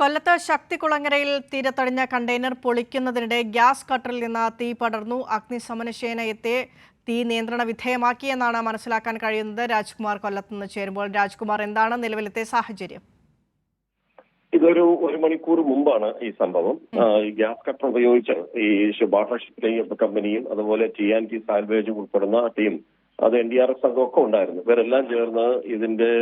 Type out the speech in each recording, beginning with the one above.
കൊല്ലത്ത് ശക്തികുളങ്ങരയിൽ തീരത്തടിഞ്ഞ container പൊളിക്കുന്നതിനിടെ gas കട്ടറിൽ നിന്ന് തീ പടർന്നു. അഗ്നിശമന സേന എത്തി തീ നിയന്ത്രണ വിധേയമാക്കിയെന്നാണ് മനസ്സിലാക്കാൻ കഴിയുന്നത്. രാജ്കുമാർ കൊല്ലത്ത് നിന്ന് ചേരുമ്പോൾ. രാജ്കുമാർ, എന്താണ് നിലവിലത്തെ സാഹചര്യം? ഇതൊരു മണിക്കൂർ മുമ്പാണ് ഈ സംഭവം. ഈ ഗ്യാസ് കട്ടർ ഉപയോഗിച്ച് ഈ വാട്ടർ ഷിപ്പിംഗ് കമ്പനിയും അതുപോലെ TNT സാൽവേജും ഉൾപ്പെടുന്ന ടീം, അത് NDRF സംഘമൊക്കെ ഉണ്ടായിരുന്നു. ഇവരെല്ലാം ചേർന്ന് ഇതിന്റെ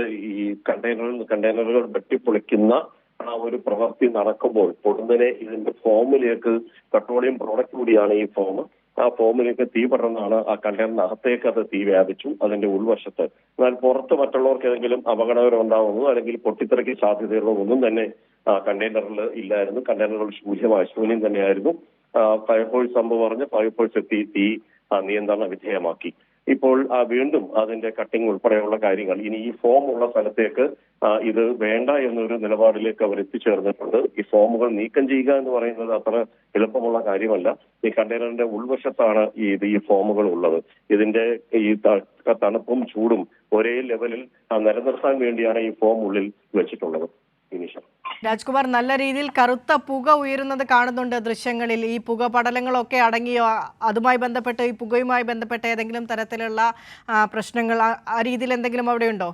ഈ കണ്ടെയ്നറുകൾ വെട്ടിപ്പൊളിക്കുന്ന ആ ഒരു പ്രവൃത്തി നടക്കുമ്പോൾ പൊടുന്നനെ ഇതിന്റെ ഫോമിലേക്ക്, പെട്രോളിയം പ്രോഡക്റ്റ് കൂടിയാണ് ഈ ഫോം, ആ ഫോമിലേക്ക് തീ പടർന്നാണ് ആ കണ്ടെയ്നറിനകത്തേക്ക് അത് തീ വ്യാപിച്ചു അതിന്റെ ഉൾവശത്ത്. എന്നാൽ പുറത്ത് മറ്റുള്ളവർക്ക് ഏതെങ്കിലും അപകടകരം ഉണ്ടാവുന്നതോ അല്ലെങ്കിൽ പൊട്ടിത്തെറിക്ക് സാധ്യതയുള്ളതോ ഒന്നും തന്നെ കണ്ടെയ്നറിൽ ഇല്ലായിരുന്നു. കണ്ടെയ്നറുകൾ ശൂന്യം തന്നെയായിരുന്നു. ഫയർഫോഴ്സ് സംഭവം പറഞ്ഞ് ഫയർഫോഴ്സ് എത്തി തീ നിയന്ത്രണ വിധേയമാക്കി. ഇപ്പോൾ വീണ്ടും അതിന്റെ കട്ടിംഗ് ഉൾപ്പെടെയുള്ള കാര്യങ്ങൾ, ഇനി ഈ ഫോം ഉള്ള സ്ഥലത്തേക്ക് ഇത് വേണ്ട എന്നൊരു നിലപാടിലേക്ക് അവർ എത്തിച്ചേർന്നിട്ടുണ്ട്. ഈ ഫോമുകൾ നീക്കം ചെയ്യുക എന്ന് പറയുന്നത് അത്ര എളുപ്പമുള്ള കാര്യമല്ല. ഈ കണ്ടെയ്നറിന്റെ ഉൾവശത്താണ് ഈ ഫോമുകൾ ഉള്ളത്. ഇതിന്റെ ഈ തണുപ്പും ചൂടും ഒരേ ലെവലിൽ നിലനിർത്താൻ വേണ്ടിയാണ് ഈ ഫോം ഉള്ളിൽ വെച്ചിട്ടുള്ളത്. രാജ്കുമാർ, നല്ല രീതിയിൽ കറുത്ത പുക ഉയരുന്നത് കാണുന്നുണ്ട് ദൃശ്യങ്ങളിൽ. ഈ പുക പടലങ്ങളൊക്കെ അടങ്ങിയോ? അതുമായി ബന്ധപ്പെട്ട്, ഈ പുകയുമായി ബന്ധപ്പെട്ട ഏതെങ്കിലും തരത്തിലുള്ള പ്രശ്നങ്ങൾ ആ രീതിയിൽ എന്തെങ്കിലും അവിടെ ഉണ്ടോ?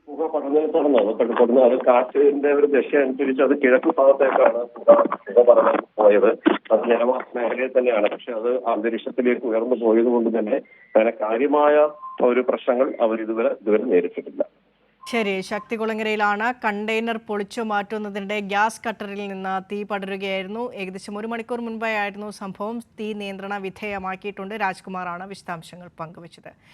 പുക പടർന്നു അത് കാറ്റിന്റെ ഒരു ദശ അനുസരിച്ച് അത് കിഴക്ക് ഭാഗത്തേക്കാണ് പുക പടർന്നു പോയത്. അത് ജനവാസ മേഖലയിൽ തന്നെയാണ്. പക്ഷെ അത് അന്തരീക്ഷത്തിലേക്ക് ഉയർന്നു പോയത് കൊണ്ട് തന്നെ അങ്ങനെ കാര്യമായ ഒരു പ്രശ്നങ്ങൾ അവർ ഇതുവരെ നേരിട്ടിട്ടില്ല. ശരി, ശക്തികുളങ്ങരയിലാണ് കണ്ടെയ്നർ പൊളിച്ചു മാറ്റുന്നതിനിടെ ഗ്യാസ് കട്ടറിൽ നിന്ന് തീ പടരുകയായിരുന്നു. ഏകദേശം 1 മണിക്കൂർ മുൻപായിരുന്നു സംഭവം. തീ നിയന്ത്രണ വിധേയമാക്കിയിട്ടുണ്ട്. രാജ്കുമാറാണ് വിശദാംശങ്ങൾ പങ്കുവച്ചത്.